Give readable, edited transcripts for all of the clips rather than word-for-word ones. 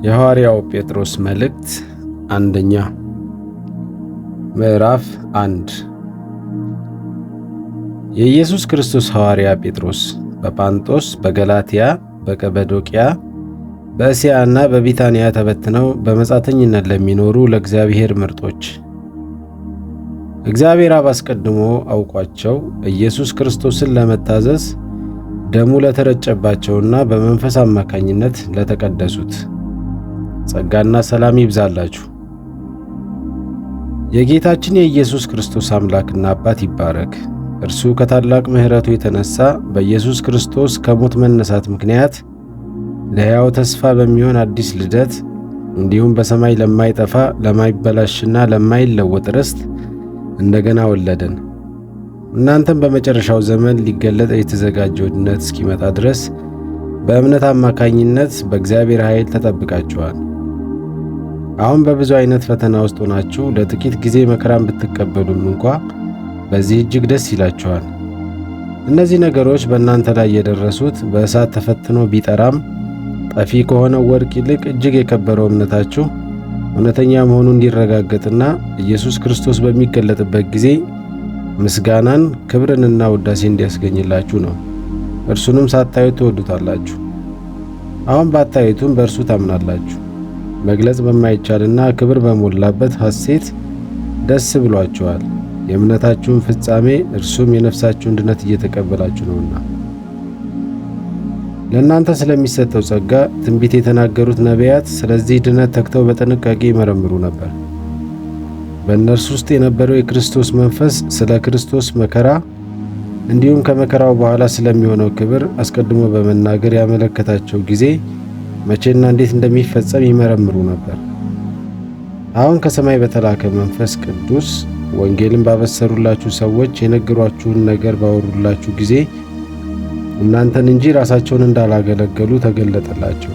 የሐዋርያው ጴጥሮስ መልእክት አንደኛ ምዕራፍ 1 የኢየሱስ ክርስቶስ ሐዋርያ ጴጥሮስ በጳንጦስ፣ በገላትያ፣ በቀጰዶቅያ፣ በእስያና በቢታንያ ተበትነው በመጻተኝነት ለሚኖሩ ለእግዚአብሔር ምርጦች እግዚአብሔር አብ አስቀድሞ አውቋቸው ኢየሱስ ክርስቶስን ለመታዘዝ ደሙ ለተረጨባቸውና በመንፈስ አማካኝነት ለተቀደሱት ጸጋና ሰላም ይብዛላችሁ። የጌታችን የኢየሱስ ክርስቶስ አምላክና አባት ይባረክ። እርሱ ከታላቅ ምሕረቱ የተነሳ በኢየሱስ ክርስቶስ ከሞት መነሳት ምክንያት ለሕያው ተስፋ በሚሆን አዲስ ልደት እንዲሁም በሰማይ ለማይጠፋ ለማይበላሽና ለማይለወጥ ርስት እንደገና ወለደን። እናንተም በመጨረሻው ዘመን ሊገለጥ የተዘጋጀው ድነት እስኪመጣ ድረስ በእምነት አማካኝነት በእግዚአብሔር ኃይል ተጠብቃችኋል። አሁን በብዙ አይነት ፈተና ውስጥ ሆናችሁ ለጥቂት ጊዜ መከራን ብትቀበሉም እንኳ በዚህ እጅግ ደስ ይላችኋል። እነዚህ ነገሮች በእናንተ ላይ የደረሱት በእሳት ተፈትኖ ቢጠራም ጠፊ ከሆነው ወርቅ ይልቅ እጅግ የከበረው እምነታችሁ እውነተኛ መሆኑ እንዲረጋገጥና ኢየሱስ ክርስቶስ በሚገለጥበት ጊዜ ምስጋናን፣ ክብርንና ውዳሴ እንዲያስገኝላችሁ ነው። እርሱንም ሳታዩት ትወዱታላችሁ። አሁን ባታዩትም በእርሱ ታምናላችሁ። መግለጽ በማይቻልና ክብር በሞላበት ሐሴት ደስ ብሏችኋል። የእምነታችሁን ፍጻሜ እርሱም የነፍሳችሁን ድነት እየተቀበላችሁ ነውና። ለእናንተ ስለሚሰጠው ጸጋ ትንቢት የተናገሩት ነቢያት ስለዚህ ድነት ተግተው በጥንቃቄ ይመረምሩ ነበር። በእነርሱ ውስጥ የነበረው የክርስቶስ መንፈስ ስለ ክርስቶስ መከራ እንዲሁም ከመከራው በኋላ ስለሚሆነው ክብር አስቀድሞ በመናገር ያመለከታቸው ጊዜ መቼና እንዴት እንደሚፈጸም ይመረምሩ ነበር። አሁን ከሰማይ በተላከ መንፈስ ቅዱስ ወንጌልን ባበሰሩላችሁ ሰዎች የነገሯችሁን ነገር ባወሩላችሁ ጊዜ እናንተን እንጂ ራሳቸውን እንዳላገለገሉ ተገለጠላቸው።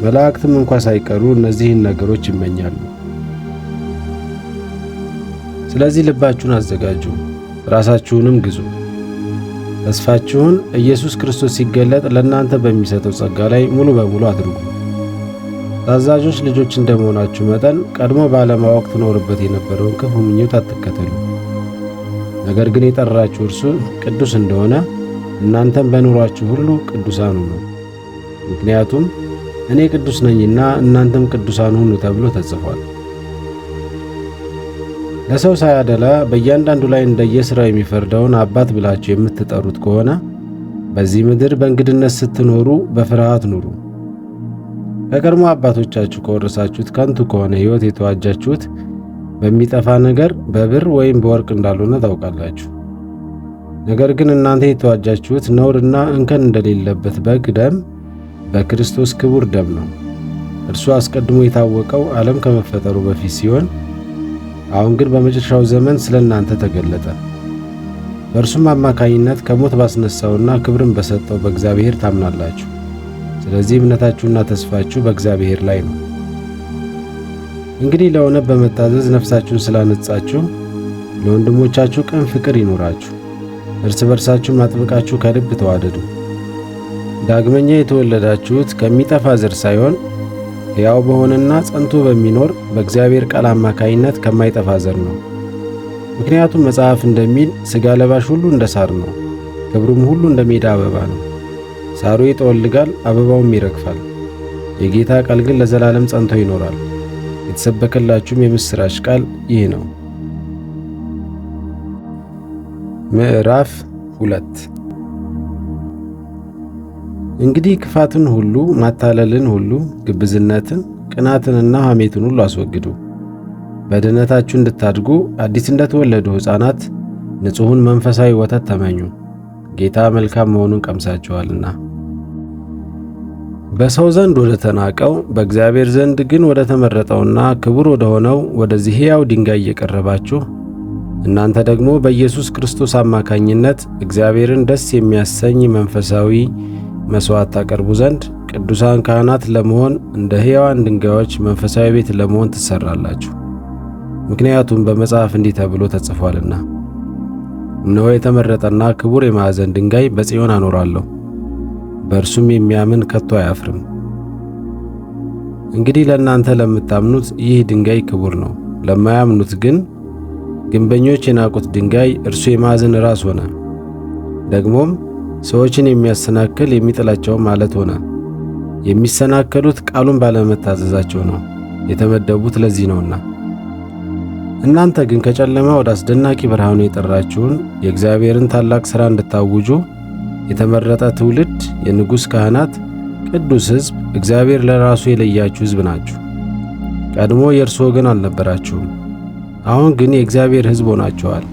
መላእክትም እንኳ ሳይቀሩ እነዚህን ነገሮች ይመኛሉ። ስለዚህ ልባችሁን አዘጋጁ፣ ራሳችሁንም ግዙ። ተስፋችሁን ኢየሱስ ክርስቶስ ሲገለጥ ለእናንተ በሚሰጠው ጸጋ ላይ ሙሉ በሙሉ አድርጉ። ታዛዦች ልጆች እንደመሆናችሁ መጠን ቀድሞ ባለማወቅ ትኖርበት የነበረውን ክፉ ምኞት አትከተሉ። ነገር ግን የጠራችሁ እርሱ ቅዱስ እንደሆነ እናንተም በኑሯችሁ ሁሉ ቅዱሳን ሁኑ። ምክንያቱም እኔ ቅዱስ ነኝና እናንተም ቅዱሳን ሁኑ ተብሎ ተጽፏል። ለሰው ሳያደላ በእያንዳንዱ ላይ እንደየሥራው የሚፈርደውን አባት ብላችሁ የምትጠሩት ከሆነ በዚህ ምድር በእንግድነት ስትኖሩ በፍርሃት ኑሩ። ከቀድሞ አባቶቻችሁ ከወረሳችሁት ከንቱ ከሆነ ሕይወት የተዋጃችሁት በሚጠፋ ነገር በብር ወይም በወርቅ እንዳልሆነ ታውቃላችሁ። ነገር ግን እናንተ የተዋጃችሁት ነውርና እንከን እንደሌለበት በግ ደም፣ በክርስቶስ ክቡር ደም ነው። እርሱ አስቀድሞ የታወቀው ዓለም ከመፈጠሩ በፊት ሲሆን አሁን ግን በመጨረሻው ዘመን ስለ እናንተ ተገለጠ። በእርሱም አማካኝነት ከሞት ባስነሳውና ክብርን በሰጠው በእግዚአብሔር ታምናላችሁ። ስለዚህ እምነታችሁና ተስፋችሁ በእግዚአብሔር ላይ ነው። እንግዲህ ለእውነት በመታዘዝ ነፍሳችሁን ስላነጻችሁ ለወንድሞቻችሁ ቅን ፍቅር ይኑራችሁ። እርስ በርሳችሁም አጥብቃችሁ ከልብ ተዋደዱ። ዳግመኛ የተወለዳችሁት ከሚጠፋ ዘር ሳይሆን ሕያው በሆነና ጸንቶ በሚኖር በእግዚአብሔር ቃል አማካይነት ከማይጠፋ ዘር ነው። ምክንያቱም መጽሐፍ እንደሚል ሥጋ ለባሽ ሁሉ እንደ ሳር ነው፣ ክብሩም ሁሉ እንደ ሜዳ አበባ ነው። ሳሩ ይጠወልጋል፣ አበባውም ይረግፋል፣ የጌታ ቃል ግን ለዘላለም ጸንቶ ይኖራል። የተሰበከላችሁም የምሥራች ቃል ይህ ነው። ምዕራፍ 2 እንግዲህ ክፋትን ሁሉ፣ ማታለልን ሁሉ፣ ግብዝነትን፣ ቅናትንና ሐሜትን ሁሉ አስወግዱ። በድነታችሁ እንድታድጉ አዲስ እንደተወለዱ ሕፃናት ንጹሑን መንፈሳዊ ወተት ተመኙ፣ ጌታ መልካም መሆኑን ቀምሳችኋልና። በሰው ዘንድ ወደ ተናቀው በእግዚአብሔር ዘንድ ግን ወደ ተመረጠውና ክቡር ወደ ሆነው ወደዚህ ሕያው ድንጋይ እየቀረባችሁ እናንተ ደግሞ በኢየሱስ ክርስቶስ አማካኝነት እግዚአብሔርን ደስ የሚያሰኝ መንፈሳዊ መሥዋዕት ታቀርቡ ዘንድ ቅዱሳን ካህናት ለመሆን እንደ ሕያዋን ድንጋዮች መንፈሳዊ ቤት ለመሆን ትሠራላችሁ። ምክንያቱም በመጽሐፍ እንዲህ ተብሎ ተጽፏልና እነሆ የተመረጠና ክቡር የማዕዘን ድንጋይ በጽዮን አኖራለሁ፣ በእርሱም የሚያምን ከቶ አያፍርም። እንግዲህ ለእናንተ ለምታምኑት ይህ ድንጋይ ክቡር ነው፣ ለማያምኑት ግን ግንበኞች የናቁት ድንጋይ እርሱ የማዕዘን ራስ ሆነ። ደግሞም ሰዎችን የሚያሰናክል የሚጥላቸውም ዓለት ሆነ። የሚሰናከሉት ቃሉን ባለመታዘዛቸው ነው፣ የተመደቡት ለዚህ ነውና። እናንተ ግን ከጨለማ ወደ አስደናቂ ብርሃኑ የጠራችሁን የእግዚአብሔርን ታላቅ ሥራ እንድታውጁ የተመረጠ ትውልድ፣ የንጉሥ ካህናት፣ ቅዱስ ሕዝብ፣ እግዚአብሔር ለራሱ የለያችሁ ሕዝብ ናችሁ። ቀድሞ የእርሱ ወገን አልነበራችሁም፣ አሁን ግን የእግዚአብሔር ሕዝብ ሆናችኋል።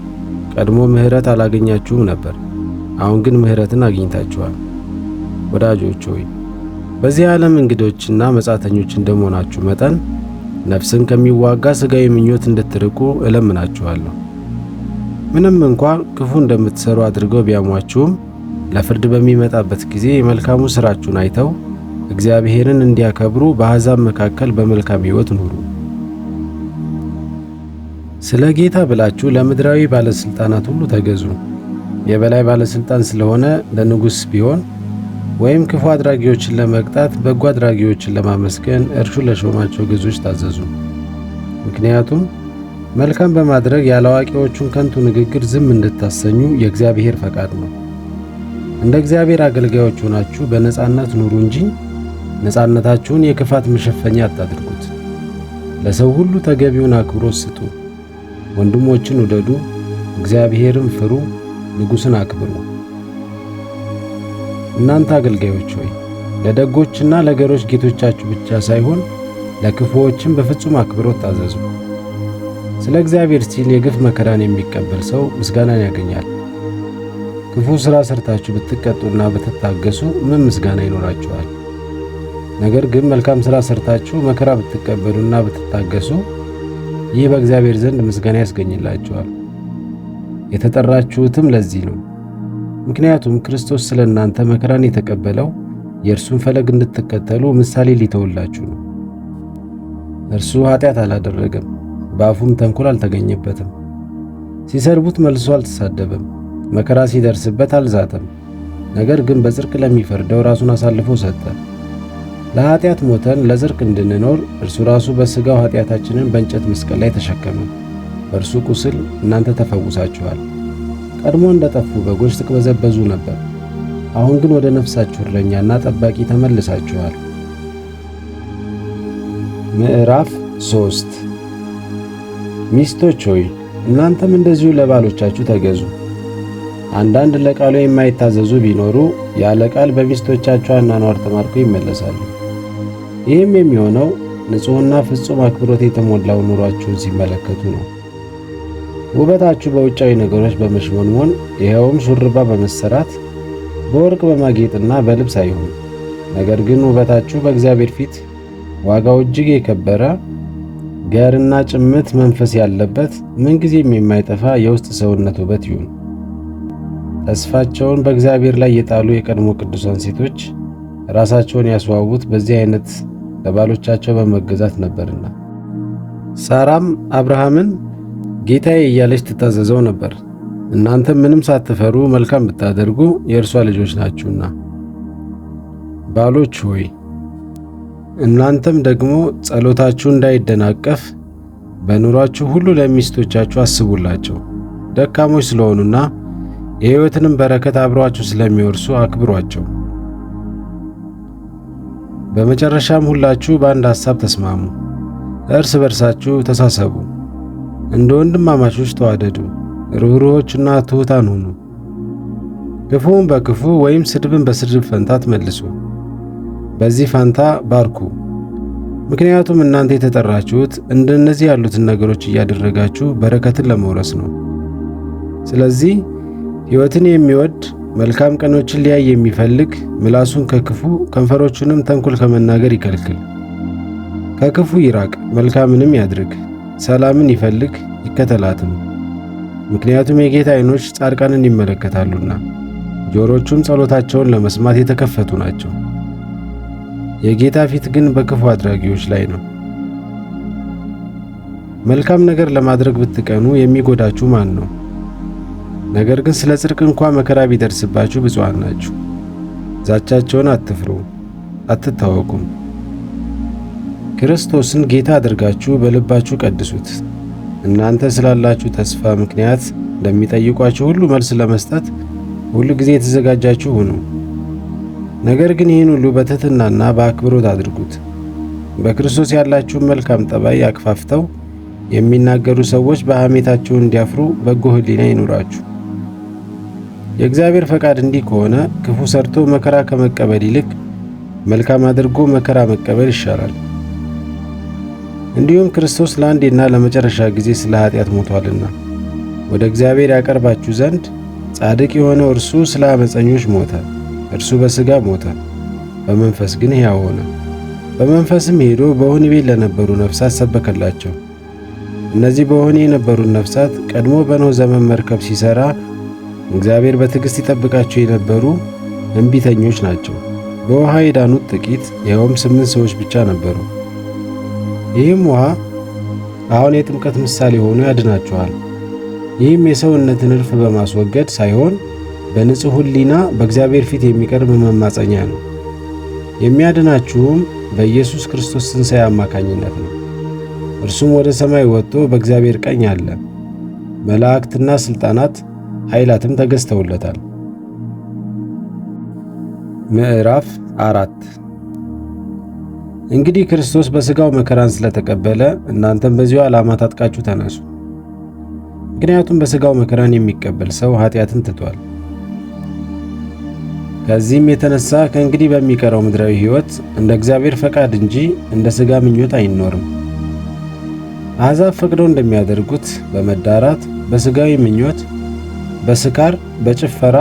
ቀድሞ ምሕረት አላገኛችሁም ነበር፣ አሁን ግን ምሕረትን አግኝታችኋል። ወዳጆች ሆይ በዚህ ዓለም እንግዶችና መጻተኞች እንደመሆናችሁ መጠን ነፍስን ከሚዋጋ ሥጋዊ ምኞት እንድትርቁ እለምናችኋለሁ። ምንም እንኳ ክፉ እንደምትሠሩ አድርገው ቢያሟችሁም ለፍርድ በሚመጣበት ጊዜ የመልካሙ ሥራችሁን አይተው እግዚአብሔርን እንዲያከብሩ በአሕዛብ መካከል በመልካም ሕይወት ኑሩ። ስለ ጌታ ብላችሁ ለምድራዊ ባለሥልጣናት ሁሉ ተገዙ። የበላይ ባለሥልጣን ስለሆነ ለንጉሥ ቢሆን ወይም ክፉ አድራጊዎችን ለመቅጣት በጎ አድራጊዎችን ለማመስገን እርሱ ለሾማቸው ገዦች ታዘዙ። ምክንያቱም መልካም በማድረግ ያላዋቂዎቹን ከንቱ ንግግር ዝም እንድታሰኙ የእግዚአብሔር ፈቃድ ነው። እንደ እግዚአብሔር አገልጋዮች ሆናችሁ በነጻነት ኑሩ እንጂ ነጻነታችሁን የክፋት መሸፈኛ አታድርጉት። ለሰው ሁሉ ተገቢውን አክብሮት ስጡ። ወንድሞችን ውደዱ፣ እግዚአብሔርን ፍሩ፣ ንጉሥን አክብሩ። እናንተ አገልጋዮች ሆይ ለደጎችና ለገሮች ጌቶቻችሁ ብቻ ሳይሆን ለክፉዎችም በፍጹም አክብሮት ታዘዙ። ስለ እግዚአብሔር ሲል የግፍ መከራን የሚቀበል ሰው ምስጋናን ያገኛል። ክፉ ሥራ ሰርታችሁ ብትቀጡና ብትታገሱ ምን ምስጋና ይኖራችኋል? ነገር ግን መልካም ሥራ ሰርታችሁ መከራ ብትቀበሉና ብትታገሱ ይህ በእግዚአብሔር ዘንድ ምስጋና ያስገኝላችኋል። የተጠራችሁትም ለዚህ ነው። ምክንያቱም ክርስቶስ ስለ እናንተ መከራን የተቀበለው የእርሱን ፈለግ እንድትከተሉ ምሳሌ ሊተውላችሁ ነው። እርሱ ኃጢአት አላደረገም፣ በአፉም ተንኮል አልተገኘበትም። ሲሰርቡት መልሶ አልተሳደበም፣ መከራ ሲደርስበት አልዛተም። ነገር ግን በጽድቅ ለሚፈርደው ራሱን አሳልፎ ሰጠ። ለኃጢአት ሞተን ለጽድቅ እንድንኖር እርሱ ራሱ በሥጋው ኃጢአታችንን በእንጨት መስቀል ላይ ተሸከመ። በእርሱ ቁስል እናንተ ተፈውሳችኋል። ቀድሞ እንደ ጠፉ በጎች ትቅበዘበዙ ነበር፣ አሁን ግን ወደ ነፍሳችሁ እረኛና ጠባቂ ተመልሳችኋል። ምዕራፍ 3 ሚስቶች ሆይ እናንተም እንደዚሁ ለባሎቻችሁ ተገዙ። አንዳንድ ለቃሉ የማይታዘዙ ቢኖሩ ያለ ቃል በሚስቶቻቸው አኗኗር ተማርከው ይመለሳሉ። ይህም የሚሆነው ንጹሕና ፍጹም አክብሮት የተሞላው ኑሯችሁን ሲመለከቱ ነው። ውበታችሁ በውጫዊ ነገሮች በመሽሞንሞን ይኸውም ሹርባ በመሰራት በወርቅ በማጌጥና በልብስ አይሁን። ነገር ግን ውበታችሁ በእግዚአብሔር ፊት ዋጋው እጅግ የከበረ ገርና ጭምት መንፈስ ያለበት ምንጊዜም የማይጠፋ የውስጥ ሰውነት ውበት ይሁን። ተስፋቸውን በእግዚአብሔር ላይ የጣሉ የቀድሞ ቅዱሳን ሴቶች ራሳቸውን ያስዋቡት በዚህ አይነት ለባሎቻቸው በመገዛት ነበርና። ሳራም አብርሃምን ጌታዬ እያለች ትታዘዘው ነበር። እናንተም ምንም ሳትፈሩ መልካም ብታደርጉ የእርሷ ልጆች ናችሁና። ባሎች ሆይ እናንተም ደግሞ ጸሎታችሁ እንዳይደናቀፍ በኑሯችሁ ሁሉ ለሚስቶቻችሁ አስቡላቸው። ደካሞች ስለሆኑና የሕይወትንም በረከት አብረዋችሁ ስለሚወርሱ አክብሯቸው። በመጨረሻም ሁላችሁ በአንድ ሐሳብ ተስማሙ፣ እርስ በርሳችሁ ተሳሰቡ፣ እንደ ወንድማማቾች ተዋደዱ፣ ርኅሩኆችና ትሑታን ሁኑ። ክፉውን በክፉ ወይም ስድብን በስድብ ፈንታ አትመልሱ፣ በዚህ ፋንታ ባርኩ። ምክንያቱም እናንተ የተጠራችሁት እንደነዚህ ያሉትን ነገሮች እያደረጋችሁ በረከትን ለመውረስ ነው። ስለዚህ ሕይወትን የሚወድ መልካም ቀኖችን ሊያይ የሚፈልግ ምላሱን ከክፉ ከንፈሮቹንም ተንኮል ከመናገር ይከልክል። ከክፉ ይራቅ፣ መልካምንም ያድርግ፣ ሰላምን ይፈልግ ይከተላትም። ምክንያቱም የጌታ ዓይኖች ጻድቃንን ይመለከታሉና ጆሮቹም ጸሎታቸውን ለመስማት የተከፈቱ ናቸው። የጌታ ፊት ግን በክፉ አድራጊዎች ላይ ነው። መልካም ነገር ለማድረግ ብትቀኑ የሚጎዳችሁ ማን ነው? ነገር ግን ስለ ጽድቅ እንኳ መከራ ቢደርስባችሁ ብፁዓን ናችሁ። ዛቻቸውን አትፍሩ፣ አትታወቁም። ክርስቶስን ጌታ አድርጋችሁ በልባችሁ ቀድሱት። እናንተ ስላላችሁ ተስፋ ምክንያት ለሚጠይቋችሁ ሁሉ መልስ ለመስጠት ሁሉ ጊዜ የተዘጋጃችሁ ሁኑ። ነገር ግን ይህን ሁሉ በትሕትናና በአክብሮት አድርጉት። በክርስቶስ ያላችሁን መልካም ጠባይ አክፋፍተው የሚናገሩ ሰዎች በሐሜታቸው እንዲያፍሩ በጎ ሕሊና ይኑራችሁ። የእግዚአብሔር ፈቃድ እንዲህ ከሆነ ክፉ ሰርቶ መከራ ከመቀበል ይልቅ መልካም አድርጎ መከራ መቀበል ይሻላል። እንዲሁም ክርስቶስ ለአንዴና ለመጨረሻ ጊዜ ስለ ኃጢአት ሞቷልና ወደ እግዚአብሔር ያቀርባችሁ ዘንድ ጻድቅ የሆነው እርሱ ስለ ዓመፀኞች ሞተ። እርሱ በሥጋ ሞተ፣ በመንፈስ ግን ሕያው ሆነ። በመንፈስም ሄዶ በወህኒ ቤት ለነበሩ ነፍሳት ሰበከላቸው። እነዚህ በወህኒ የነበሩት ነፍሳት ቀድሞ በኖኅ ዘመን መርከብ ሲሠራ እግዚአብሔር በትዕግሥት ይጠብቃቸው የነበሩ እምቢተኞች ናቸው። በውሃ የዳኑት ጥቂት፣ ይኸውም 8 ሰዎች ብቻ ነበሩ። ይህም ውሃ አሁን የጥምቀት ምሳሌ ሆኖ ያድናችኋል። ይህም የሰውነትን እልፍ በማስወገድ ሳይሆን በንጹሕ ሕሊና በእግዚአብሔር ፊት የሚቀርብ መማፀኛ ነው። የሚያድናችሁም በኢየሱስ ክርስቶስ ትንሣኤ አማካኝነት ነው። እርሱም ወደ ሰማይ ወጥቶ በእግዚአብሔር ቀኝ አለ። መላእክትና ሥልጣናት ኃይላትም ተገዝተውለታል። ምዕራፍ 4 እንግዲህ ክርስቶስ በሥጋው መከራን ስለተቀበለ እናንተም በዚሁ ዓላማ ታጥቃችሁ ተነሱ። ምክንያቱም በሥጋው መከራን የሚቀበል ሰው ኃጢአትን ትቷል። ከዚህም የተነሳ ከእንግዲህ በሚቀረው ምድራዊ ሕይወት እንደ እግዚአብሔር ፈቃድ እንጂ እንደ ሥጋ ምኞት አይኖርም። አሕዛብ ፈቅደው እንደሚያደርጉት በመዳራት፣ በሥጋዊ ምኞት፣ በስካር፣ በጭፈራ፣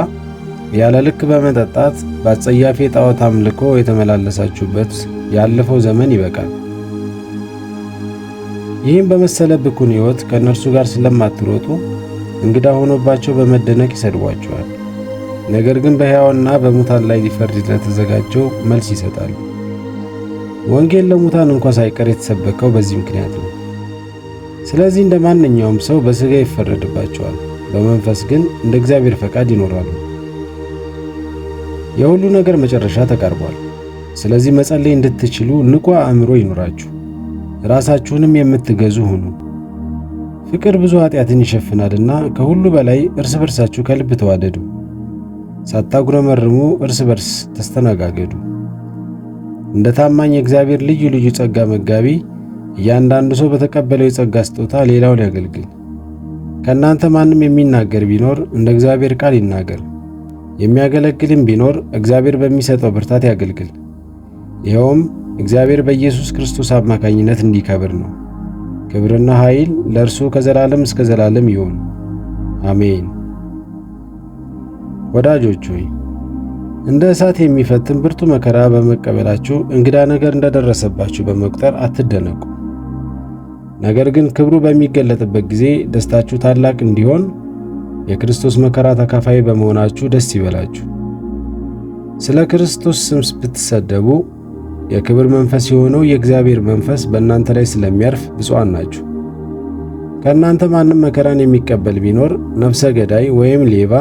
ያለ ልክ በመጠጣት፣ በአጸያፊ የጣዖት አምልኮ የተመላለሳችሁበት ያለፈው ዘመን ይበቃል። ይህም በመሰለ ብኩን ሕይወት ከእነርሱ ጋር ስለማትሮጡ እንግዳ ሆኖባቸው በመደነቅ ይሰድቧቸዋል። ነገር ግን በሕያዋንና በሙታን ላይ ሊፈርድ ለተዘጋጀው መልስ ይሰጣሉ። ወንጌል ለሙታን እንኳ ሳይቀር የተሰበከው በዚህ ምክንያት ነው። ስለዚህ እንደ ማንኛውም ሰው በሥጋ ይፈረድባቸዋል፣ በመንፈስ ግን እንደ እግዚአብሔር ፈቃድ ይኖራሉ። የሁሉ ነገር መጨረሻ ተቃርቧል። ስለዚህ መጸለይ እንድትችሉ ንቁ አእምሮ ይኑራችሁ፣ ራሳችሁንም የምትገዙ ሁኑ። ፍቅር ብዙ ኃጢአትን ይሸፍናልና ከሁሉ በላይ እርስ በርሳችሁ ከልብ ተዋደዱ። ሳታጉረመርሙ እርስ በርስ ተስተናጋገዱ። እንደ ታማኝ የእግዚአብሔር ልዩ ልዩ ጸጋ መጋቢ እያንዳንዱ ሰው በተቀበለው የጸጋ ስጦታ ሌላውን ያገልግል። ከእናንተ ማንም የሚናገር ቢኖር እንደ እግዚአብሔር ቃል ይናገር። የሚያገለግልም ቢኖር እግዚአብሔር በሚሰጠው ብርታት ያገልግል። ይኸውም እግዚአብሔር በኢየሱስ ክርስቶስ አማካኝነት እንዲከብር ነው። ክብርና ኃይል ለእርሱ ከዘላለም እስከ ዘላለም ይሁን፣ አሜን። ወዳጆች ሆይ እንደ እሳት የሚፈትን ብርቱ መከራ በመቀበላችሁ እንግዳ ነገር እንደደረሰባችሁ በመቁጠር አትደነቁ። ነገር ግን ክብሩ በሚገለጥበት ጊዜ ደስታችሁ ታላቅ እንዲሆን የክርስቶስ መከራ ተካፋይ በመሆናችሁ ደስ ይበላችሁ። ስለ ክርስቶስ ስም ብትሰደቡ የክብር መንፈስ የሆነው የእግዚአብሔር መንፈስ በእናንተ ላይ ስለሚያርፍ ብፁዓን ናችሁ። ከእናንተ ማንም መከራን የሚቀበል ቢኖር ነፍሰ ገዳይ ወይም ሌባ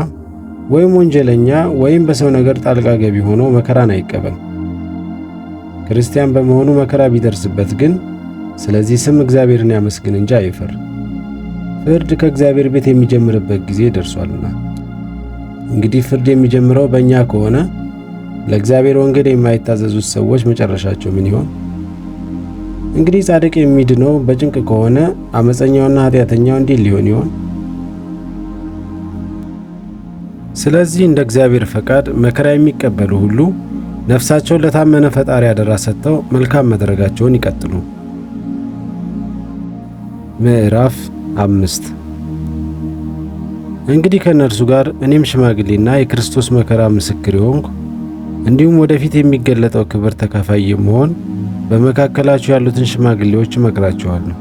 ወይም ወንጀለኛ ወይም በሰው ነገር ጣልቃ ገቢ ሆኖ መከራን አይቀበል። ክርስቲያን በመሆኑ መከራ ቢደርስበት ግን ስለዚህ ስም እግዚአብሔርን ያመስግን እንጂ አይፈር። ፍርድ ከእግዚአብሔር ቤት የሚጀምርበት ጊዜ ደርሷልና። እንግዲህ ፍርድ የሚጀምረው በእኛ ከሆነ ለእግዚአብሔር ወንጌል የማይታዘዙት ሰዎች መጨረሻቸው ምን ይሆን? እንግዲህ ጻድቅ የሚድነው በጭንቅ ከሆነ አመፀኛውና ኃጢአተኛው እንዴት ሊሆን ይሆን? ስለዚህ እንደ እግዚአብሔር ፈቃድ መከራ የሚቀበሉ ሁሉ ነፍሳቸውን ለታመነ ፈጣሪ አደራ ሰጥተው መልካም ማድረጋቸውን ይቀጥሉ። ምዕራፍ 5 እንግዲህ ከእነርሱ ጋር እኔም ሽማግሌና የክርስቶስ መከራ ምስክር የሆንኩ እንዲሁም ወደፊት የሚገለጠው ክብር ተካፋይ የምሆን በመካከላችሁ ያሉትን ሽማግሌዎች እመክራችኋለሁ።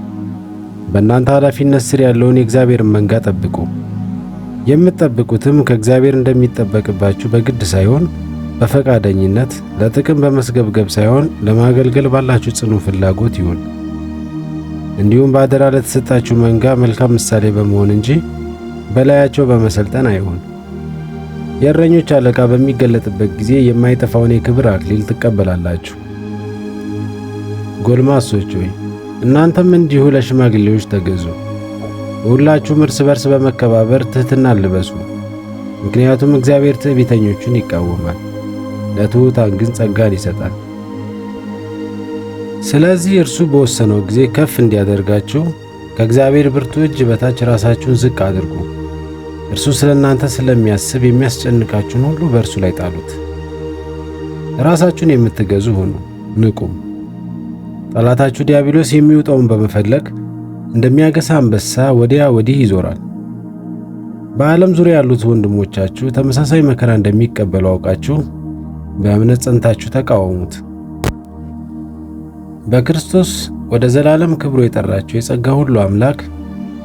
በእናንተ ኃላፊነት ስር ያለውን የእግዚአብሔርን መንጋ ጠብቁ። የምትጠብቁትም ከእግዚአብሔር እንደሚጠበቅባችሁ በግድ ሳይሆን በፈቃደኝነት፣ ለጥቅም በመስገብገብ ሳይሆን ለማገልገል ባላችሁ ጽኑ ፍላጎት ይሁን። እንዲሁም በአደራ ለተሰጣችሁ መንጋ መልካም ምሳሌ በመሆን እንጂ በላያቸው በመሰልጠን አይሆን። የእረኞች አለቃ በሚገለጥበት ጊዜ የማይጠፋውን የክብር አክሊል ትቀበላላችሁ። ጎልማሶች ሆይ እናንተም እንዲሁ ለሽማግሌዎች ተገዙ። ሁላችሁም እርስ በርስ በመከባበር ትሕትናን ልበሱ። ምክንያቱም እግዚአብሔር ትዕቢተኞቹን ይቃወማል፣ ለትሑታን ግን ጸጋን ይሰጣል። ስለዚህ እርሱ በወሰነው ጊዜ ከፍ እንዲያደርጋችሁ ከእግዚአብሔር ብርቱ እጅ በታች ራሳችሁን ዝቅ አድርጉ። እርሱ ስለ እናንተ ስለሚያስብ የሚያስጨንቃችሁን ሁሉ በእርሱ ላይ ጣሉት። ራሳችሁን የምትገዙ ሁኑ፣ ንቁም። ጠላታችሁ ዲያብሎስ የሚውጠውን በመፈለግ እንደሚያገሳ አንበሳ ወዲያ ወዲህ ይዞራል። በዓለም ዙሪያ ያሉት ወንድሞቻችሁ ተመሳሳይ መከራ እንደሚቀበሉ አውቃችሁ በእምነት ጸንታችሁ ተቃወሙት። በክርስቶስ ወደ ዘላለም ክብሩ የጠራችሁ የጸጋ ሁሉ አምላክ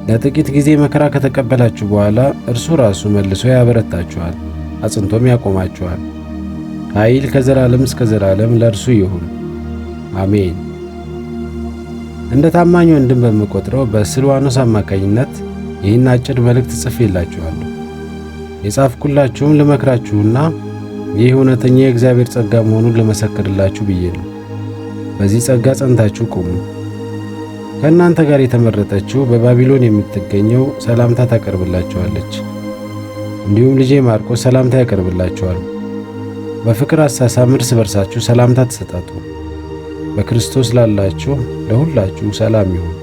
ለጥቂት ጊዜ መከራ ከተቀበላችሁ በኋላ እርሱ ራሱ መልሶ ያበረታችኋል፣ አጽንቶም ያቆማችኋል። ኃይል ከዘላለም እስከ ዘላለም ለእርሱ ይሁን፣ አሜን። እንደ ታማኝ ወንድም በምቆጥረው በስልዋኖስ አማካኝነት ይህን አጭር መልእክት ጽፌላችኋለሁ። የጻፍኩላችሁም ልመክራችሁና ይህ እውነተኛ የእግዚአብሔር ጸጋ መሆኑን ልመሰክርላችሁ ብዬ ነው። በዚህ ጸጋ ጸንታችሁ ቁሙ። ከእናንተ ጋር የተመረጠችው በባቢሎን የምትገኘው ሰላምታ ታቀርብላችኋለች። እንዲሁም ልጄ ማርቆስ ሰላምታ ያቀርብላችኋል። በፍቅር አሳሳም እርስ በርሳችሁ ሰላምታ ተሰጣጡ። በክርስቶስ ላላችሁ ለሁላችሁ ሰላም ይሁን።